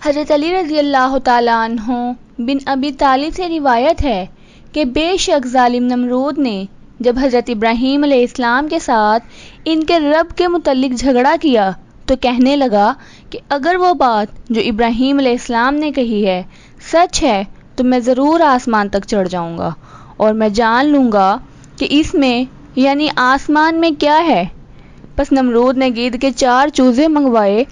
حضرت علی رضی اللہ تعالیٰ عنہ بن ابی طالب سے روایت ہے کہ بے شک ظالم نمرود نے جب حضرت ابراہیم علیہ السلام کے ساتھ ان کے رب کے متعلق جھگڑا کیا تو کہنے لگا کہ اگر وہ بات جو ابراہیم علیہ السلام نے کہی ہے سچ ہے تو میں ضرور آسمان تک چڑھ جاؤں گا اور میں جان لوں گا کہ اس میں یعنی آسمان میں کیا ہے۔ پس نمرود نے گدھ کے 4 چوزے منگوائے،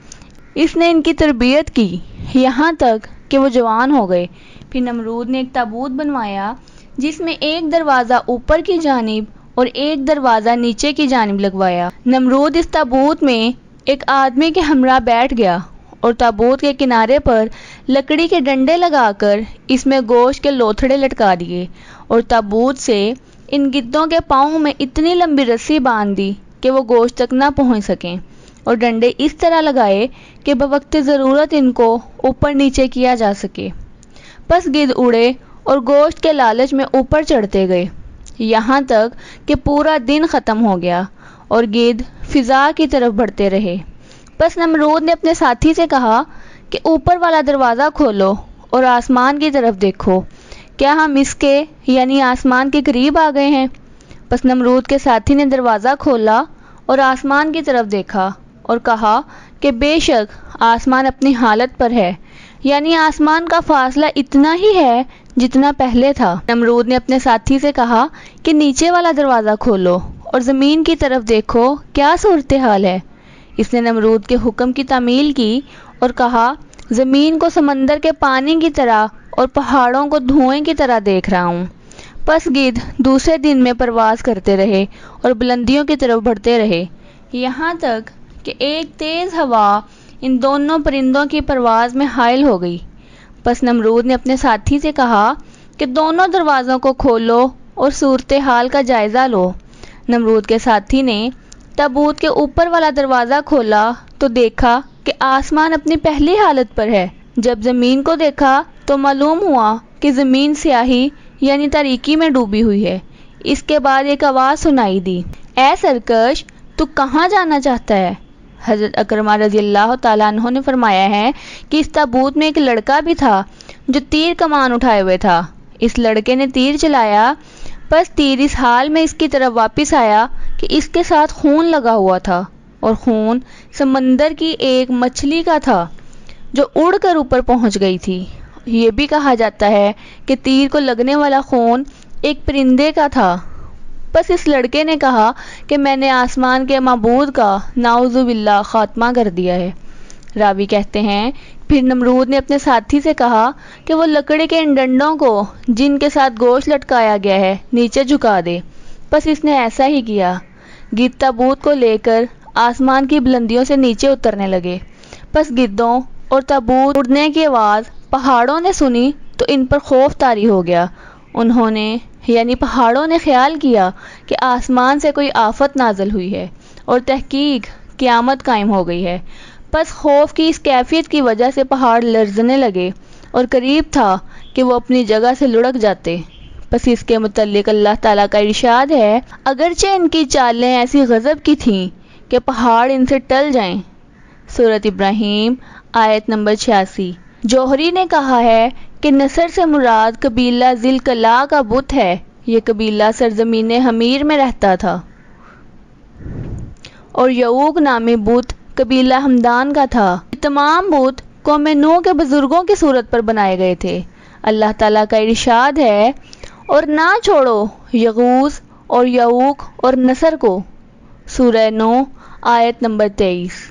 اس نے ان کی تربیت کی یہاں تک کہ وہ جوان ہو گئے۔ پھر نمرود نے ایک تابوت بنوایا جس میں ایک دروازہ اوپر کی جانب اور ایک دروازہ نیچے کی جانب لگوایا۔ نمرود اس تابوت میں ایک آدمی کے ہمراہ بیٹھ گیا اور تابوت کے کنارے پر لکڑی کے ڈنڈے لگا کر اس میں گوشت کے لوتھڑے لٹکا دیے اور تابوت سے ان گدھوں کے پاؤں میں اتنی لمبی رسی باندھ دی کہ وہ گوشت تک نہ پہنچ سکیں اور ڈنڈے اس طرح لگائے کہ بوقت ضرورت ان کو اوپر نیچے کیا جا سکے۔ پس گدھ اڑے اور گوشت کے لالچ میں اوپر چڑھتے گئے یہاں تک کہ پورا دن ختم ہو گیا اور گدھ فضا کی طرف بڑھتے رہے۔ پس نمرود نے اپنے ساتھی سے کہا کہ اوپر والا دروازہ کھولو اور آسمان کی طرف دیکھو، کیا ہم اس کے یعنی آسمان کے قریب آ گئے ہیں؟ پس نمرود کے ساتھی نے دروازہ کھولا اور آسمان کی طرف دیکھا اور کہا کہ بے شک آسمان اپنی حالت پر ہے، یعنی آسمان کا فاصلہ اتنا ہی ہے جتنا پہلے تھا۔ نمرود نے اپنے ساتھی سے کہا کہ نیچے والا دروازہ کھولو اور زمین کی طرف دیکھو، کیا صورتحال ہے؟ اس نے نمرود کے حکم کی تعمیل کی اور کہا زمین کو سمندر کے پانی کی طرح اور پہاڑوں کو دھوئیں کی طرح دیکھ رہا ہوں۔ پس گدھ دوسرے دن میں پرواز کرتے رہے اور بلندیوں کی طرف بڑھتے رہے یہاں تک کہ ایک تیز ہوا ان دونوں پرندوں کی پرواز میں حائل ہو گئی۔ پس نمرود نے اپنے ساتھی سے کہا کہ دونوں دروازوں کو کھولو اور صورتحال کا جائزہ لو۔ نمرود کے ساتھی نے تابوت کے اوپر والا دروازہ کھولا تو دیکھا کہ آسمان اپنی پہلی حالت پر ہے۔ جب زمین کو دیکھا تو معلوم ہوا کہ زمین سیاہی یعنی تاریکی میں ڈوبی ہوئی ہے۔ اس کے بعد ایک آواز سنائی دی، اے سرکش، تو کہاں جانا چاہتا ہے؟ حضرت اکرمہ رضی اللہ تعالیٰ عنہ نے فرمایا ہے کہ اس تابوت میں ایک لڑکا بھی تھا جو تیر کمان اٹھائے ہوئے تھا۔ اس لڑکے نے تیر چلایا، پس تیر اس حال میں اس کی طرف واپس آیا کہ اس کے ساتھ خون لگا ہوا تھا اور خون سمندر کی ایک مچھلی کا تھا جو اڑ کر اوپر پہنچ گئی تھی۔ یہ بھی کہا جاتا ہے کہ تیر کو لگنے والا خون ایک پرندے کا تھا۔ پس اس لڑکے نے کہا کہ میں نے آسمان کے معبود کا نعوذ باللہ خاتمہ کر دیا ہے۔ راوی کہتے ہیں پھر نمرود نے اپنے ساتھی سے کہا کہ وہ لکڑی کے ان ڈنڈوں کو جن کے ساتھ گوشت لٹکایا گیا ہے نیچے جھکا دے۔ پس اس نے ایسا ہی کیا۔ گدھ تابوت کو لے کر آسمان کی بلندیوں سے نیچے اترنے لگے۔ پس گدھوں اور تابوت اڑنے کی آواز پہاڑوں نے سنی تو ان پر خوف طاری ہو گیا۔ انہوں نے یعنی پہاڑوں نے خیال کیا کہ آسمان سے کوئی آفت نازل ہوئی ہے اور تحقیق قیامت قائم ہو گئی ہے۔ پس خوف کی اس کیفیت کی وجہ سے پہاڑ لرزنے لگے اور قریب تھا کہ وہ اپنی جگہ سے لڑک جاتے۔ پس اس کے متعلق اللہ تعالیٰ کا ارشاد ہے، اگرچہ ان کی چالیں ایسی غضب کی تھیں کہ پہاڑ ان سے ٹل جائیں۔ سورۃ ابراہیم آیت نمبر 86۔ جوہری نے کہا ہے کہ نصر سے مراد قبیلہ ذی القلاع کا بت ہے۔ یہ قبیلہ سرزمین حمیر میں رہتا تھا اور یعوق نامی بت قبیلہ ہمدان کا تھا۔ یہ تمام بت قوم نوح کے بزرگوں کی صورت پر بنائے گئے تھے۔ اللہ تعالیٰ کا ارشاد ہے، اور نہ چھوڑو یغوث اور یعوق اور نصر کو۔ سورہ نوح آیت نمبر 23۔